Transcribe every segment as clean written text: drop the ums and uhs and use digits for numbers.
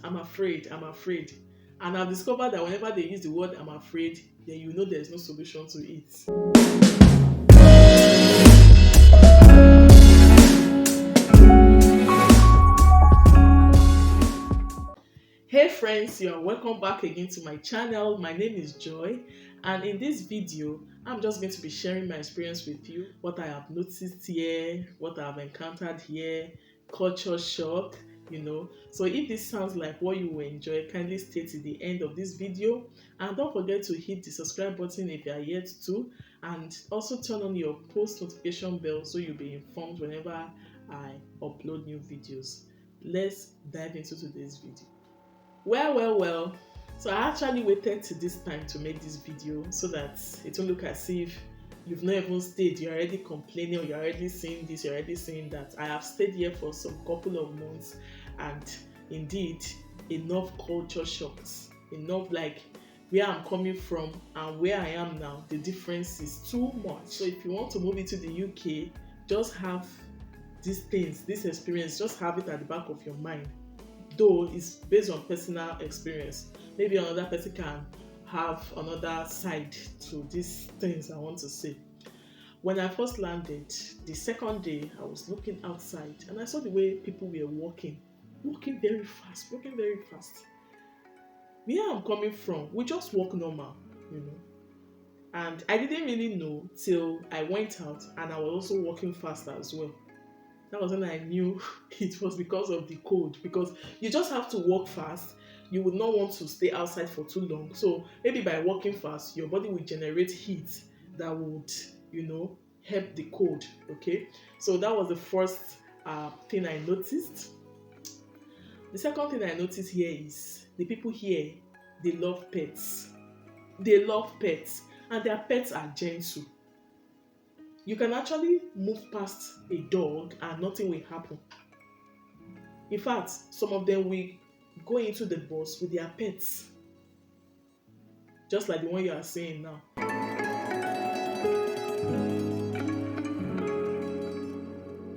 I'm afraid, I'm afraid. And I've discovered that whenever they use the word I'm afraid, then you know there's no solution to it. Hey friends, you are welcome back again to my channel. My name is Joy, and in this video I'm just going to be sharing my experience with you, what I have noticed here, what I have encountered here, culture shock, So if this sounds like what you will enjoy, kindly stay to the end of this video, and don't forget to hit the subscribe button if you are yet to, and also turn on your post notification bell so you'll be informed whenever I upload new videos. Let's dive into today's video. Well. So I actually waited to this time to make this video so that it won't look as if you've not even stayed. You're already complaining, or you're already saying this, you're already saying that. I have stayed here for some couple of months, and indeed, enough culture shocks. Enough, like where I'm coming from and where I am now, the difference is too much. So if you want to move into the UK, just have these things, this experience, just have it at the back of your mind. Though it's based on personal experience, maybe another person can have another side to these things I want to say. When I first landed, the second day, I was looking outside and I saw the way people were walking very fast. Where I'm coming from, we just walk normal. And I didn't really know till I went out, and I was also walking fast as well. That was when I knew it was because of the cold, because you just have to walk fast. You would not want to stay outside for too long. So maybe by walking fast, your body will generate heat that would, help the cold. Okay. So that was the first thing I noticed. The second thing I noticed here is the people here, they love pets. They love pets, and their pets are gentle. You can actually move past a dog and nothing will happen. In fact, some of them will go into the bus with their pets, just like the one you are seeing now.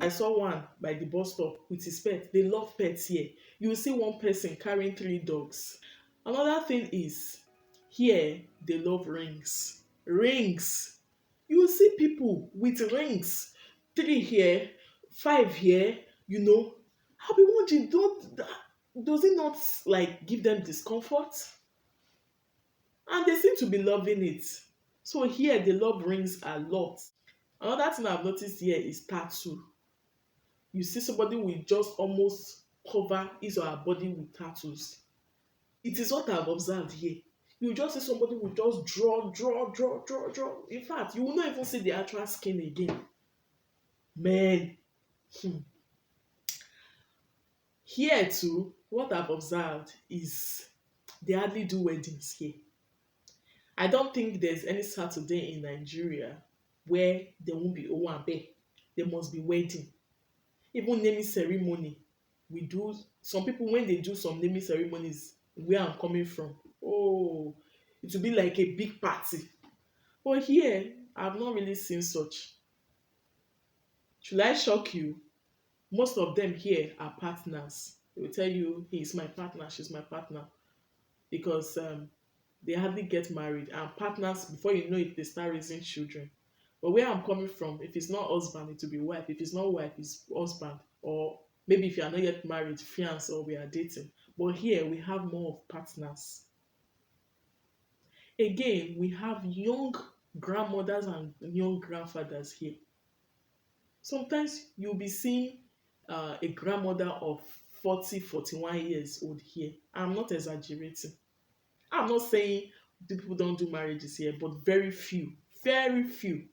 I saw one by the bus stop with his pet. They love pets here. You will see one person carrying 3 dogs. Another thing is, here they love rings. Rings. You will see people with rings. 3 here, 5 here. I'll be wondering, does it not like give them discomfort? And they seem to be loving it. So here they love rings a lot. Another thing I've noticed here is tattoo. You see somebody will just almost cover his or her body with tattoos. It is what I've observed here. You just see somebody will just draw. In fact, you will not even see the actual skin again. Man. Here too, what I've observed is they hardly do weddings here. I don't think there's any Saturday in Nigeria where there won't be Owambe. There must be wedding. Even naming ceremony. Some people, when they do some naming ceremonies where I'm coming from, oh, it will be like a big party. But here, I've not really seen such. Should I shock you? Most of them here are partners. They will tell you, he's my partner, she's my partner. Because they hardly get married, and partners, before you know it, they start raising children. But where I'm coming from, if it's not husband, it will be wife. If it's not wife, it's husband. Or maybe if you are not yet married, fiance, or we are dating. But here we have more of partners. Again, we have young grandmothers and young grandfathers here. Sometimes you'll be seeing a grandmother of 40, 41 years old here. I'm not exaggerating. I'm not saying the people don't do marriages here, but very few. Very few.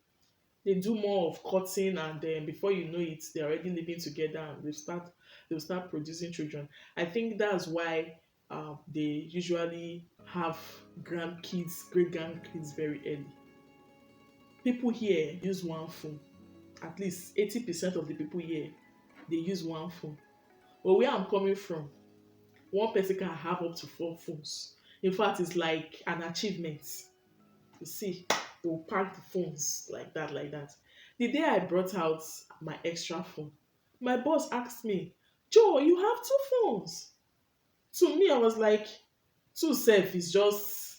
They do more of courting, and then before you know it, they're already living together and they'll start producing children. I think that's why they usually have grandkids, great grandkids very early. People here use one phone. At least 80% of the people here, they use one phone. But where I'm coming from, one person can have up to 4 phones. In fact, it's like an achievement. You see, they'll pack the phones like that. The day I brought out my extra phone, my boss asked me, Joe, you have 2 phones. To me, I was like, two self is just,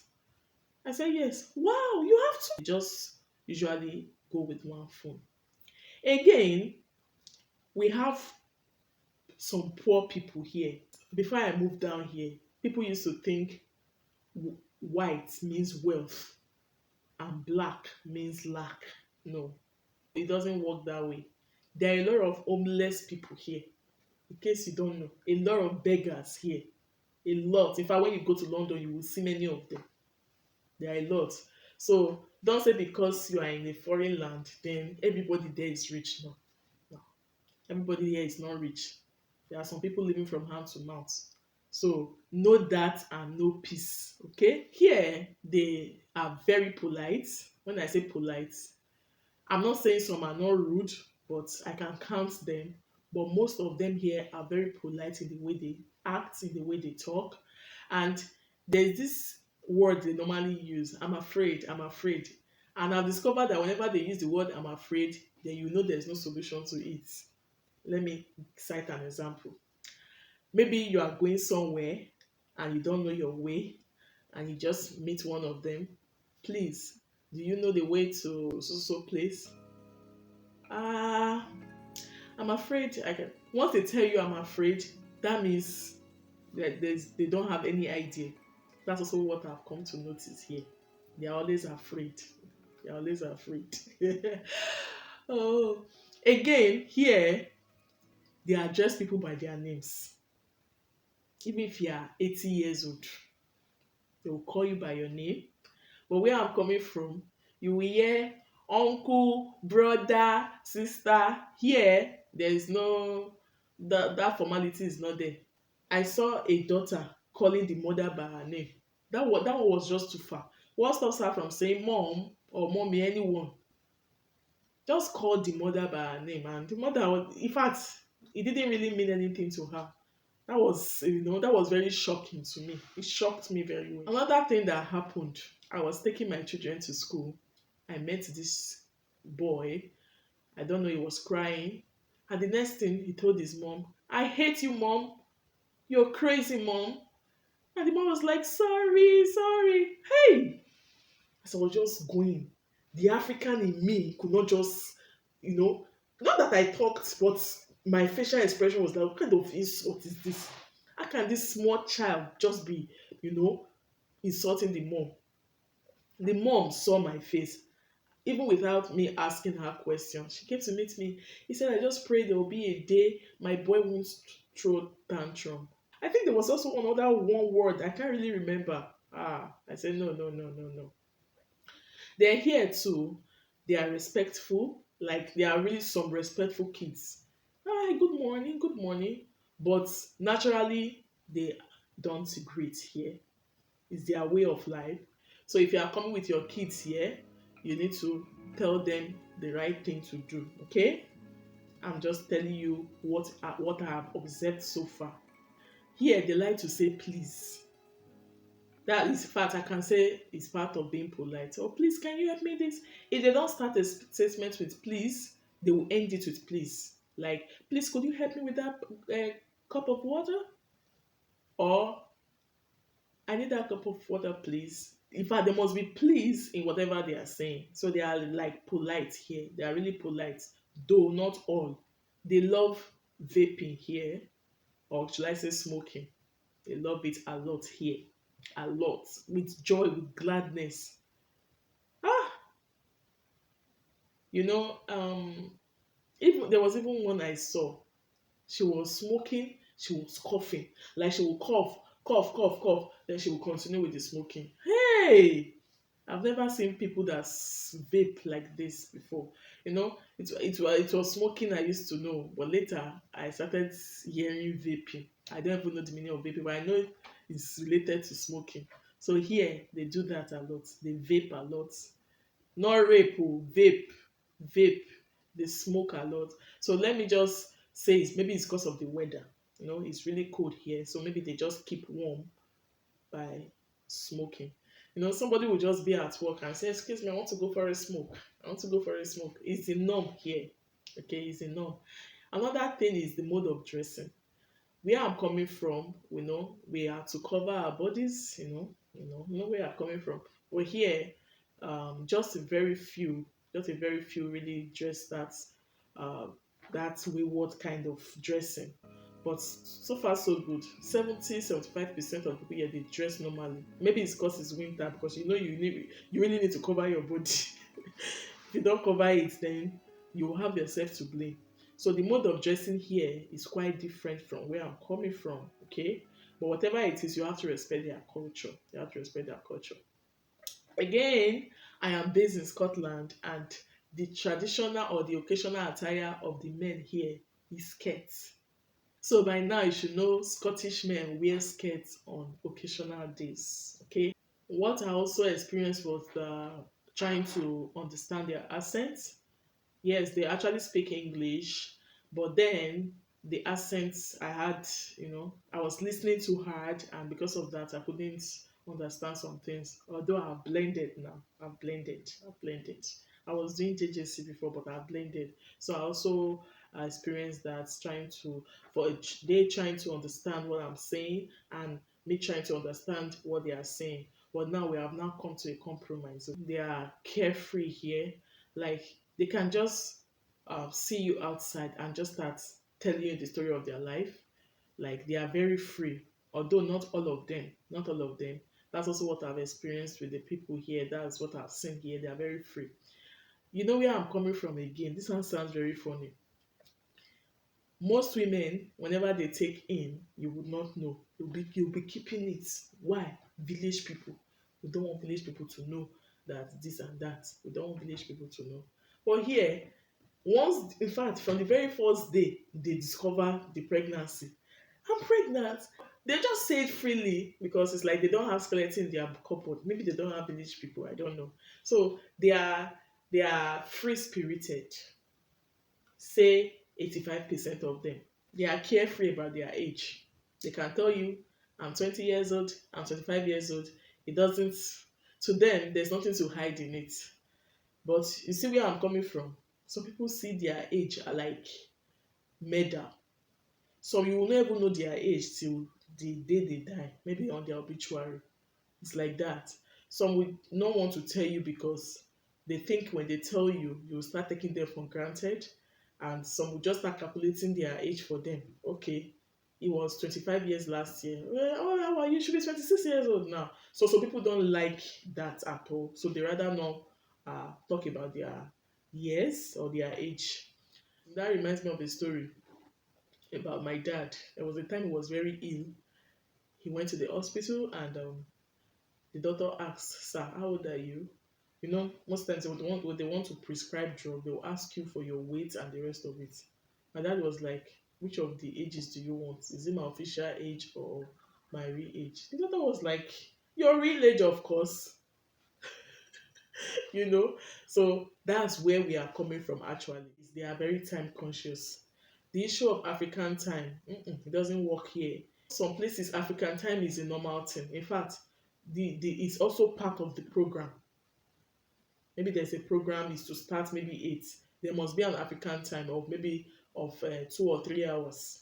I said, yes. Wow, you have to. Just usually go with one phone. Again, we have some poor people here. Before I moved down here, people used to think white means wealth and black means lack. No, it doesn't work that way. There are a lot of homeless people here. In case you don't know, a lot of beggars here. A lot. In fact, when you go to London, you will see many of them. There are a lot. So don't say because you are in a foreign land, then everybody there is rich. No, no. Everybody here is not rich. There are some people living from hand to mouth. So know that and know peace. Okay? Here they are very polite. When I say polite, I'm not saying some are not rude, but I can count them. But most of them here are very polite in the way they act, in the way they talk. And there's this word they normally use, I'm afraid, I'm afraid. And I've discovered that whenever they use the word I'm afraid, then you know there's no solution to it. Let me cite an example. Maybe you are going somewhere and you don't know your way and you just meet one of them. Please, do you know the way to so place? Ah, I'm afraid I can. Once they tell you I'm afraid, that means that they don't have any idea. That's also what I've come to notice here. They are always afraid. They are always afraid. Oh, again, here they address people by their names. Even if you are 80 years old, they will call you by your name. But where I'm coming from, you will hear uncle, brother, sister. Here, there is no, that formality is not there. I saw a daughter calling the mother by her name. That one was just too far. What stops her from saying mom or mommy, anyone? Just call the mother by her name. And the mother, in fact, it didn't really mean anything to her. That was very shocking to me. It shocked me very well. Another thing that happened, I was taking my children to school. I met this boy. I don't know, he was crying. And the next thing he told his mom, I hate you, mom. You're crazy, mom. And the mom was like, sorry, sorry. Hey! As I was just going, the African in me could not just, not that I talked, but my facial expression was like, what kind of insult is this? How can this small child just be, you know, insulting the mom? The mom saw my face, even without me asking her questions. She came to meet me. He said, I just pray there will be a day my boy won't throw tantrum. I think there was also another one word. I can't really remember. I said, no, no, no, no, no. They're here too. They are respectful. Like, they are really some respectful kids. Hi, good morning, good morning. But naturally, they don't greet here. It's their way of life. So if you are coming with your kids here, you need to tell them the right thing to do. Okay? I'm just telling you what I have observed so far. Here, they like to say please. That is fact, I can say it's part of being polite. Oh, please, can you help me this? If they don't start a statement with please, they will end it with please. Like, please, could you help me with that cup of water? Or, I need that cup of water, please. In fact, there must be please in whatever they are saying. So they are like polite here. They are really polite, though not all. They love vaping here, or should I say smoking. They love it a lot here. A lot. With joy, with gladness. Ah, you know, even there was even one I saw. She was smoking, she was coughing. Like she will cough, cough, cough, cough. Then she will continue with the smoking. Hey! I've never seen people that vape like this before. It was smoking I used to know, but later I started hearing vaping. I don't even know the meaning of vaping, but I know it's related to smoking. So here they do that a lot. They vape a lot. Not rape, oh, vape, vape. They smoke a lot. So let me just say maybe it's because of the weather. It's really cold here, so maybe they just keep warm by smoking. Somebody will just be at work and say, excuse me, I want to go for a smoke. I want to go for a smoke. It's the norm here. Okay, it's the norm. Another thing is the mode of dressing. Where I'm coming from, we have to cover our bodies, you know where I'm coming from. But here, just a very few really dress uh, that wayward kind of dressing. But so far so good. 70-75% of people here they dress normally. Maybe it's because it's winter because you really need to cover your body. If you don't cover it, then you will have yourself to blame. So the mode of dressing here is quite different from where I'm coming from, okay? But whatever it is, you have to respect their culture. You have to respect their culture. Again, I am based in Scotland, and the traditional or the occasional attire of the men here is skirts. So by now you should know Scottish men wear skirts on occasional days. Okay. What I also experienced was trying to understand their accent. Yes, they actually speak English, but then the accents I had, I was listening too hard, and because of that, I couldn't understand some things. Although I've blended now, I've blended. I was doing JJC before, but I've blended. So I also experienced that for they trying to understand what I'm saying and me trying to understand what they are saying. But now we have now come to a compromise. They are carefree here, like they can just see you outside and just start telling you the story of their life. Like they are very free, although not all of them. That's also what I've experienced with the people here. That's what I've seen here. They are very free. You know where I'm coming from again. This one sounds very funny. Most women, whenever they take in, you would not know. You'll be keeping it. Why? Village people. We don't want village people to know that this and that. We don't want village people to know. But here, once, in fact, from the very first day they discover the pregnancy, I'm pregnant, they just say it freely because it's like they don't have skeleton in their cupboard. Maybe they don't have village people, I don't know. So they are free spirited. Say 85% of them, they are carefree about their age. They can tell you, I'm 20 years old, I'm 25 years old. It doesn't, to them there's nothing to hide in it. But you see where I'm coming from. Some people see their age are like medal. Some you will never know their age till the day they die, maybe on their obituary. It's like that. Some would not want to tell you because they think when they tell you, you will start taking them for granted. And some will just start calculating their age for them. Okay, he was 25 years last year. Well, oh, how are you? Should be 26 years old now. So some people don't like that at all. So they rather not talk about their years or their age. That reminds me of a story about my dad. There was a time he was very ill. He went to the hospital, and the doctor asked, "Sir, how old are you?" Most times when they want to prescribe drug, they will ask you for your weight and the rest of it. My dad was like, "Which of the ages do you want? Is it my official age or my real age?" The doctor was like, "Your real age, of course." you know. So that's where we are coming from. Actually, is they are very time conscious. The issue of African time, it doesn't work here. Some places African time is a normal thing. In fact, it's also part of the program. Maybe there's a program is to start maybe 8. There must be an African time of maybe of 2 or 3 hours.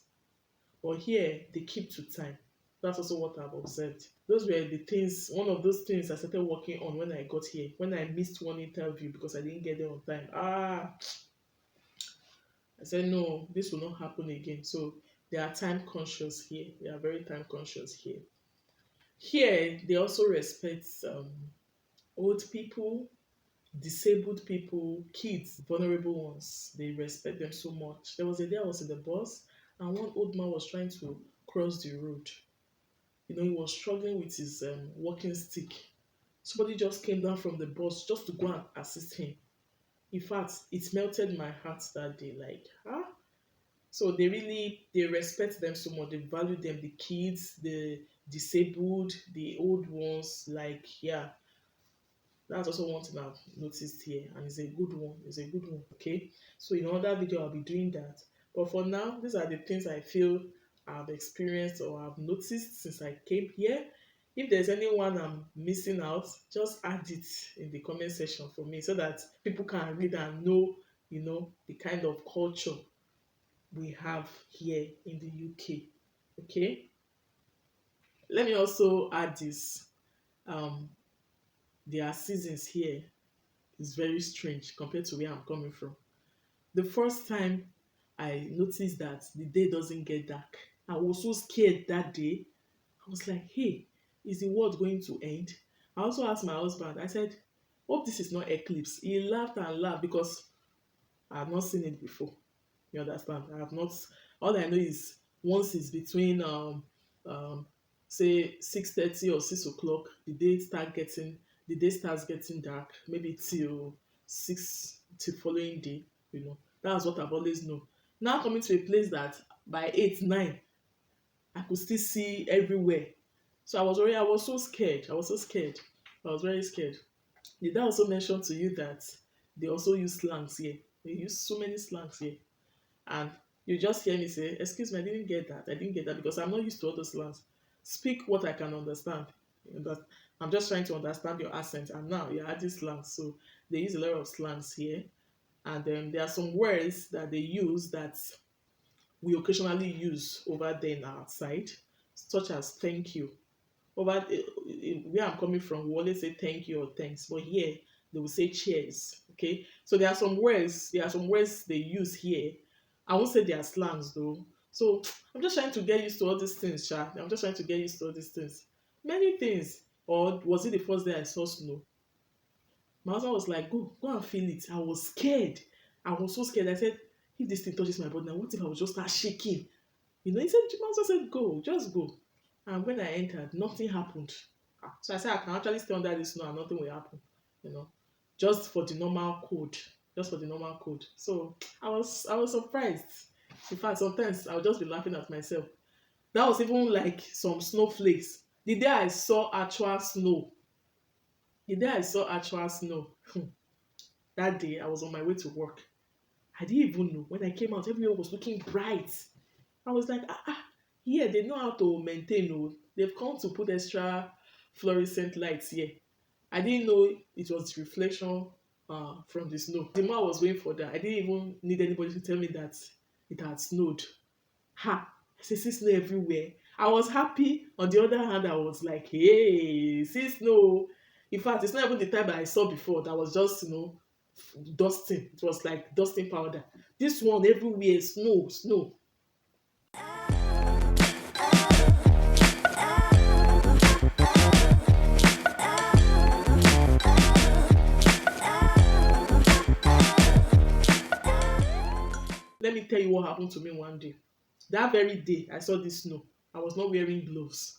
But here they keep to time. That's also what I've observed. Those were the things, one of those things I started working on when I got here. When I missed one interview because I didn't get there on time. I said, no, this will not happen again. So they are time conscious here. They are very time conscious here. Here, they also respect old people, disabled people, kids, vulnerable ones. They respect them so much. There was a day I was in the bus, and one old man was trying to cross the road. He was struggling with his walking stick. Somebody just came down from the bus just to go and assist him. In fact, it melted my heart that day. Like, huh? So they respect them so much. They value them, the kids, the disabled, the old ones. Like, yeah, that's also one thing I've noticed here, and it's a good one. It's a good one. Okay. So in another video, I'll be doing that. But for now, these are the things I feel I've experienced or I've noticed since I came here. If there's anyone I'm missing out, just add it in the comment section for me so that people can read and know, the kind of culture we have here in the UK. Okay, let me also add this. Um, there are seasons here. It's very strange compared to where I'm coming from. The first time I noticed that the day doesn't get dark, I was so scared that day. I was like, hey, is the world going to end? I also asked my husband, I said, hope this is not eclipse. He laughed and laughed because I have not seen it before. You understand? I have not. All I know is once it's between um say 6:30 or 6 o'clock, the day starts getting dark. Maybe till 6 till following day. That's what I've always known. Now coming to a place that by 8 9 I could still see everywhere. So I was so scared. I was so scared. I was very scared. Did I also mention to you that they also use slangs here? They use so many slangs here. And you just hear me say, excuse me, I didn't get that. I didn't get that because I'm not used to all those slangs. Speak what I can understand. I'm just trying to understand your accent. And now you're adding slangs. So they use a lot of slangs here. And there are some words that they use that we occasionally use over there in our side, such as thank you. Where I'm coming from, we always say thank you or thanks, but here they will say cheers. Okay, so there are some words they use here. I won't say they are slangs though. So I'm just trying to get used to all these things, Sha. I'm just trying to get used to all these things. Many things. Or was it the first day I saw snow? My husband was like, go and feel it. I was scared. I was so scared. I said, if this thing touches my body now, what if I will just start shaking? He said, my husband said, go, just go. And when I entered, nothing happened. So I said, I can actually stay under this snow and nothing will happen, you know, just for the normal code. Just for the normal code. So I was surprised. In fact, sometimes I'll just be laughing at myself. That was even like some snowflakes. The day I saw actual snow, the day I saw actual snow, that day I was on my way to work. I didn't even know. When I came out, everywhere was looking bright. I was like, here they know how to maintain. Oh, they've come to put extra fluorescent lights here. I didn't know it was reflection from the snow. The more I was waiting for that, I didn't even need anybody to tell me that it had snowed. Ha! I see snow everywhere. I was happy. On the other hand, I was like, hey, see snow. In fact, it's not even the type that I saw before that was just, dusting. It was like dusting powder. This one everywhere, snow, snow. Let me tell you what happened to me one day. That very day I saw this snow, I was not wearing gloves.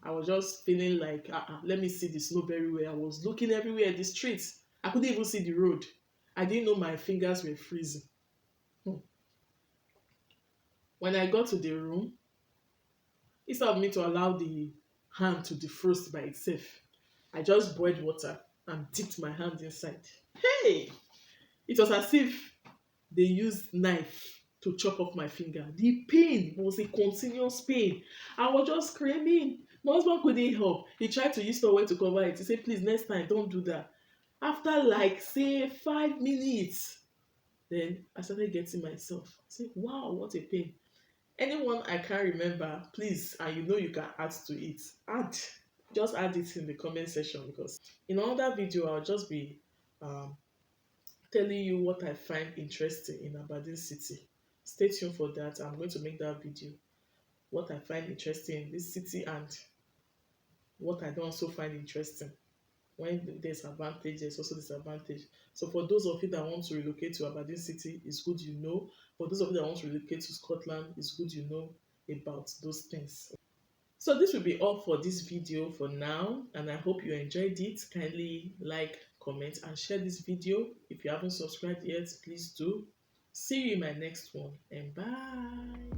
I was just feeling like, let me see the snow very well. I was looking everywhere in the streets. I couldn't even see the road. I didn't know my fingers were freezing. Hmm. When I got to the room, instead of me to allow the hand to defrost by itself, I just boiled water and dipped my hand inside. Hey! It was as if they used knife to chop off my finger. The pain was a continuous pain. I was just screaming. My husband couldn't help. He tried to use towel to cover it. He said, please, next time, don't do that. After like, say, 5 minutes, then I started getting myself. I said, wow, what a pain. Anyone I can't remember, please, and you can add to it. Just add it in the comment section, because in another video, I'll just be um, telling you what I find interesting in Aberdeen City. Stay tuned for that. I'm going to make that video. What I find interesting in this city and what I don't also find interesting. When there's advantage, there's also disadvantage. So for those of you that want to relocate to Aberdeen City, it's good you know. For those of you that want to relocate to Scotland, it's good you know about those things. So this will be all for this video for now, and I hope you enjoyed it. Kindly like, comment, and share this video. If you haven't subscribed yet, please do. See you in my next one, and bye.